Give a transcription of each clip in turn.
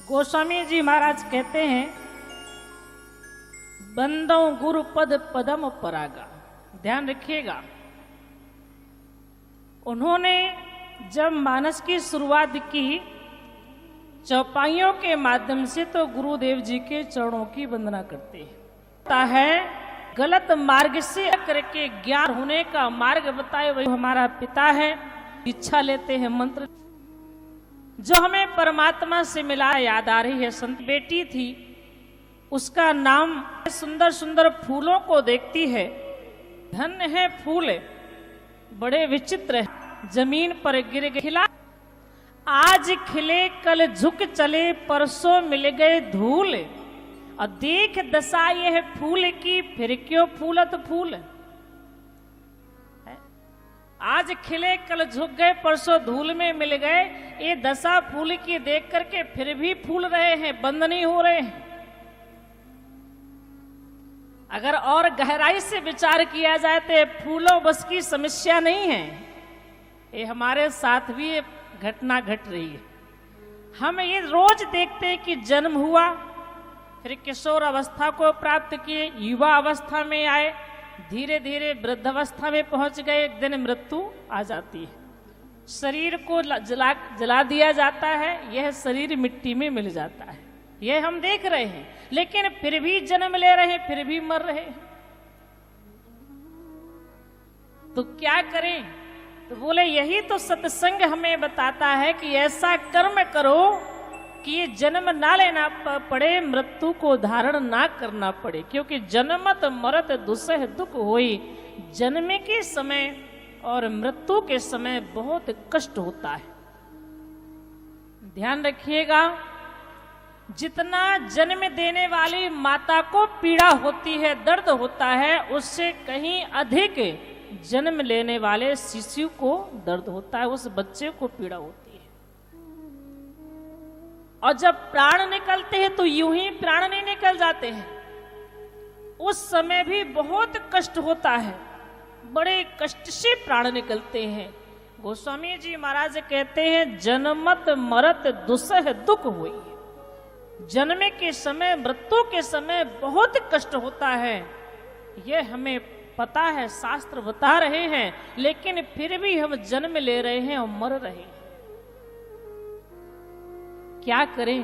गोस्वामी जी महाराज कहते हैं, बंदो गुरु पद पदम परागा। ध्यान रखिएगा, उन्होंने जब मानस की शुरुआत की चौपाइयों के माध्यम से, तो गुरुदेव जी के चरणों की वंदना करते हैं। गलत मार्ग से करके ज्ञान होने का मार्ग बताए वही हमारा पिता है। इच्छा लेते हैं मंत्र जो हमें परमात्मा से मिला। याद आ रही है, संत बेटी थी, उसका नाम सुंदर सुंदर फूलों को देखती है। धन्य है फूल बड़े विचित्र है, जमीन पर गिर गए खिला। आज खिले कल झुक चले, परसों मिल गए धूल। और देख दशा यह फूल की, फिर क्यों फूलत फूल। आज खिले कल झुक गए, परसों धूल में मिल गए। ये दशा फूल की देख करके फिर भी फूल रहे हैं, बंद नहीं हो रहे हैं। अगर और गहराई से विचार किया जाए तो फूलों बस की समस्या नहीं है, ये हमारे साथ भी ये घटना घट रही है। हम ये रोज देखते हैं कि जन्म हुआ, फिर किशोर अवस्था को प्राप्त किए, युवा अवस्था में आए, धीरे धीरे वृद्धावस्था में पहुंच गए, एक दिन मृत्यु आ जाती है। शरीर को जला दिया जाता है, यह शरीर मिट्टी में मिल जाता है, यह हम देख रहे हैं। लेकिन फिर भी जन्म ले रहे हैं, फिर भी मर रहे हैं। तो क्या करें? तो बोले यही तो सत्संग हमें बताता है कि ऐसा कर्म करो कि ये जन्म ना लेना पड़े, मृत्यु को धारण ना करना पड़े। क्योंकि जन्मत मरत दुसह दुख होई, जन्म के समय और मृत्यु के समय बहुत कष्ट होता है। ध्यान रखिएगा, जितना जन्म देने वाली माता को पीड़ा होती है, दर्द होता है, उससे कहीं अधिक जन्म लेने वाले शिशु को दर्द होता है, उस बच्चे को पीड़ा होती है। और जब प्राण निकलते हैं तो यूं ही प्राण नहीं निकल जाते हैं, उस समय भी बहुत कष्ट होता है, बड़े कष्ट से प्राण निकलते हैं। गोस्वामी जी महाराज कहते हैं, जन्मत मरत दुसह दुख हुई। जन्म के समय मृत्यु के समय बहुत कष्ट होता है, यह हमें पता है, शास्त्र बता रहे हैं। लेकिन फिर भी हम जन्म ले रहे हैं और मर रहे हैं, क्या करें?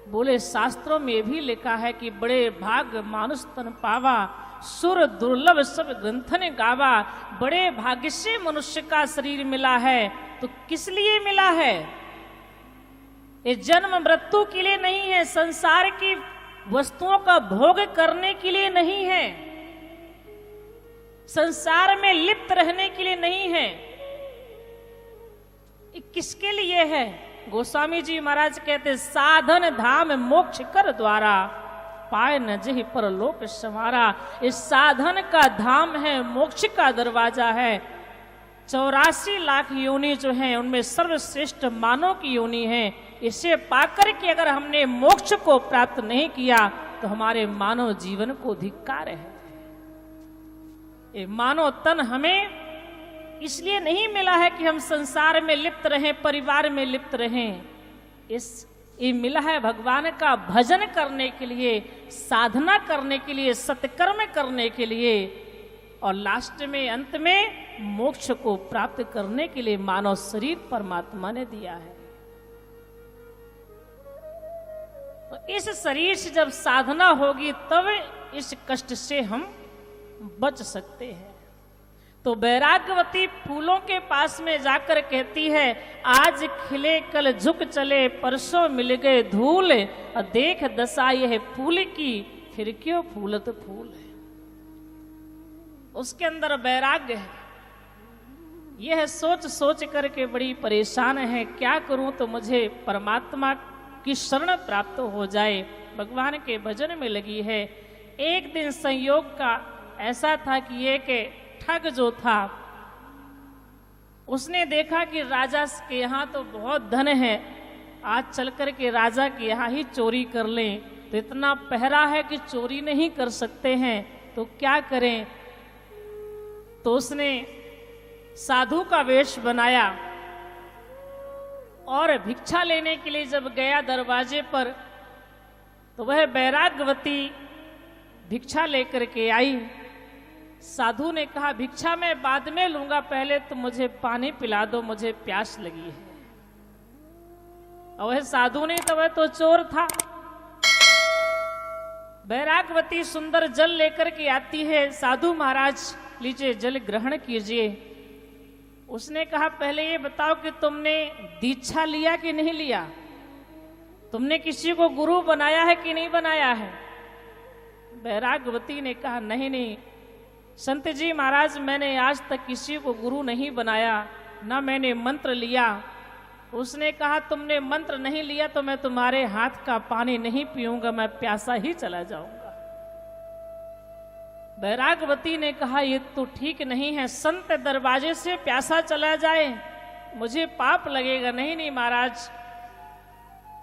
बोले शास्त्रों में भी लिखा है कि बड़े भाग मानुष तन पावा, सुर दुर्लभ सब ग्रंथन गावा। बड़े भाग्य से मनुष्य का शरीर मिला है। तो किस लिए मिला है? ये जन्म मृत्यु के लिए नहीं है, संसार की वस्तुओं का भोग करने के लिए नहीं है, संसार में लिप्त रहने के लिए नहीं है। ये किसके लिए है? गोस्वामी जी महाराज कहते, साधन धाम मोक्ष कर द्वारा, पाए न जहि परलोक संवारा। इस साधन का धाम है, मोक्ष का दरवाजा है। 84 लाख योनि जो हैं उनमें सर्वश्रेष्ठ मानव की योनि है। इसे पाकर के अगर हमने मोक्ष को प्राप्त नहीं किया तो हमारे मानव जीवन को धिक्कार है। ये मानव तन हमें इसलिए नहीं मिला है कि हम संसार में लिप्त रहें, परिवार में लिप्त रहें। ये मिला है भगवान का भजन करने के लिए, साधना करने के लिए, सत्कर्म करने के लिए, और लास्ट में अंत में मोक्ष को प्राप्त करने के लिए मानव शरीर परमात्मा ने दिया है। तो इस शरीर से जब साधना होगी तब इस कष्ट से हम बच सकते हैं। तो वैराग्यवती फूलों के पास में जाकर कहती है, आज खिले कल झुक चले, परसों मिल गए धूल। और देख दशा यह फूल की, फिर क्यों फूलत फूल है। उसके अंदर वैराग्य है। यह सोच सोच करके बड़ी परेशान है, क्या करूं तो मुझे परमात्मा की शरण प्राप्त हो जाए। भगवान के भजन में लगी है। एक दिन संयोग का ऐसा था कि एक ठग जो था, उसने देखा कि राजा के यहाँ तो बहुत धन है, आज चल कर के राजा के यहाँ ही चोरी कर लें। तो इतना पहरा है कि चोरी नहीं कर सकते हैं, तो क्या करें? तो उसने साधु का वेश बनाया और भिक्षा लेने के लिए जब गया दरवाजे पर, तो वह बैराग्यवती भिक्षा लेकर के आई। साधु ने कहा भिक्षा मैं बाद में लूंगा, पहले तो मुझे पानी पिला दो, मुझे प्यास लगी है। और वह साधु नहीं तो वह तो चोर था। बैराग्यवती सुंदर जल लेकर के आती है। साधु महाराज लीजिए जल ग्रहण कीजिए। उसने कहा पहले ये बताओ कि तुमने दीक्षा लिया कि नहीं लिया, तुमने किसी को गुरु बनाया है कि नहीं बनाया है। बैराग्यवती ने कहा नहीं नहीं संत जी महाराज, मैंने आज तक किसी को गुरु नहीं बनाया, ना मैंने मंत्र लिया। उसने कहा तुमने मंत्र नहीं लिया तो मैं तुम्हारे हाथ का पानी नहीं पीऊंगा, मैं प्यासा ही चला जाऊंगा। बैराग्यवती ने कहा ये तो ठीक नहीं है, संत दरवाजे से प्यासा चला जाए, मुझे पाप लगेगा। नहीं नहीं महाराज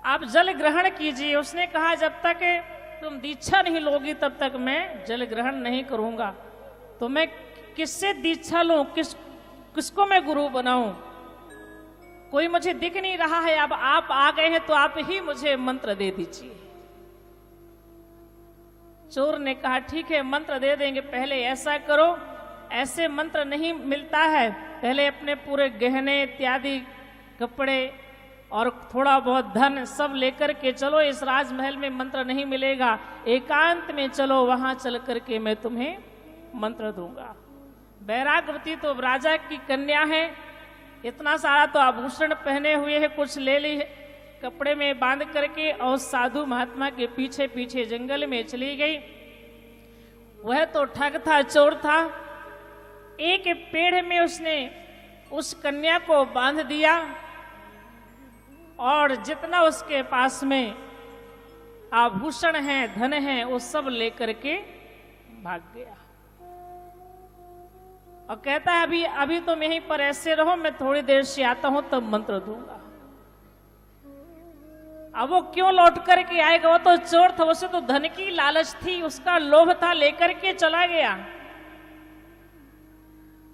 आप जल ग्रहण कीजिए। उसने कहा जब तक तुम दीक्षा नहीं लोगी तब तक मैं जल ग्रहण नहीं करूंगा। तो मैं किससे दीक्षा लूं, किसको मैं गुरु बनाऊं? कोई मुझे दिख नहीं रहा है, अब आप आ गए हैं तो आप ही मुझे मंत्र दे दीजिए। चोर ने कहा ठीक है मंत्र दे देंगे, पहले ऐसा करो, ऐसे मंत्र नहीं मिलता है, पहले अपने पूरे गहने इत्यादि कपड़े और थोड़ा बहुत धन सब लेकर के चलो, इस राजमहल में मंत्र नहीं मिलेगा, एकांत में चलो, वहां चल करके मैं तुम्हें मंत्र दूंगा। बैराग्यवती तो राजा की कन्या है, इतना सारा तो आभूषण पहने हुए है, कुछ ले ली है कपड़े में बांध करके और साधु महात्मा के पीछे पीछे जंगल में चली गई। वह तो ठग था, चोर था। एक पेड़ में उसने उस कन्या को बांध दिया और जितना उसके पास में आभूषण है, धन है, वो सब लेकर के भाग गया और कहता है अभी तुम यहीं पर ऐसे रहो, मैं थोड़ी देर से आता हूं तब मंत्र दूंगा। अब वो क्यों लौट करके आएगा, वो तो चोर था, उसे तो धन की लालच थी, उसका लोभ था, लेकर के चला गया।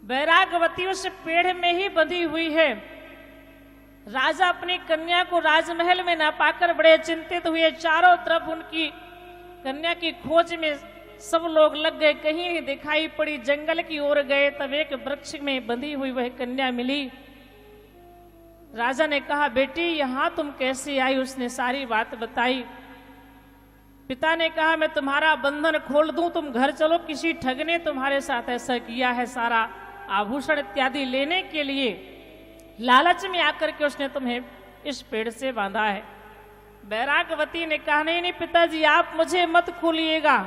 बैराग्यवती उस पेड़ में ही बंधी हुई है। राजा अपनी कन्या को राजमहल में ना पाकर बड़े चिंतित हुए, चारों तरफ उनकी कन्या की खोज में सब लोग लग गए, कहीं नहीं दिखाई पड़ी। जंगल की ओर गए तब एक वृक्ष में बंधी हुई वह कन्या मिली। राजा ने कहा बेटी यहां तुम कैसे आई? उसने सारी बात बताई। पिता ने कहा मैं तुम्हारा बंधन खोल दूं, तुम घर चलो, किसी ठग ने तुम्हारे साथ ऐसा किया है, सारा आभूषण इत्यादि लेने के लिए लालच में आकर के उसने तुम्हें इस पेड़ से बांधा है। बैराग्यवती ने कहा नहीं नहीं पिताजी आप मुझे मत खोलिएगा,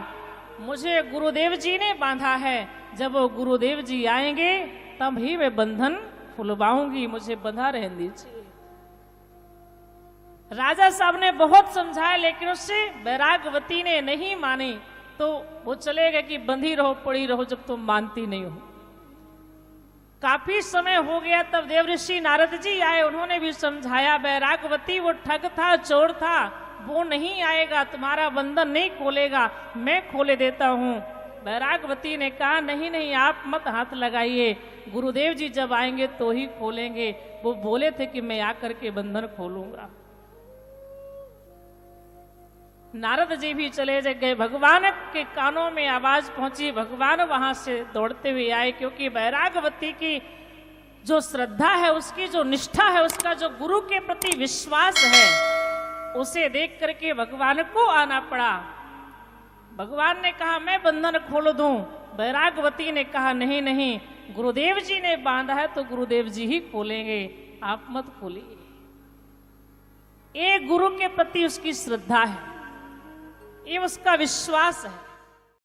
मुझे गुरुदेव जी ने बांधा है, जब वो गुरुदेव जी आएंगे तब ही मैं बंधन खुलवाऊंगी, मुझे बंधा रहने दीजिए। राजा साहब ने बहुत समझाया लेकिन उससे बैराग्यवती ने नहीं मानी, तो वो चले गए कि बंधी रहो, पड़ी रहो, जब तुम मानती नहीं हो। काफी समय हो गया तब देवऋषि नारद जी आए, उन्होंने भी समझाया बैराग्यवती वो ठग था, चोर था, वो नहीं आएगा, तुम्हारा बंधन नहीं खोलेगा, मैं खोले देता हूं। बैराग्यवती ने कहा नहीं नहीं आप मत हाथ लगाइए, गुरुदेव जी जब आएंगे तो ही खोलेंगे, वो बोले थे कि मैं आकर के बंधन खोलूंगा। नारद जी भी चले गए, भगवान के कानों में आवाज पहुंची, भगवान वहां से दौड़ते हुए आए, क्योंकि बैराग्यवती की जो श्रद्धा है, उसकी जो निष्ठा है, उसका जो गुरु के प्रति विश्वास है, उसे देख करके भगवान को आना पड़ा। भगवान ने कहा मैं बंधन खोल दूं, बैराग्यवती ने कहा नहीं नहीं गुरुदेव जी ने बांधा है तो गुरुदेव जी ही खोलेंगे, आप मत खोलिए। ये गुरु के प्रति उसकी श्रद्धा है, ये उसका विश्वास है।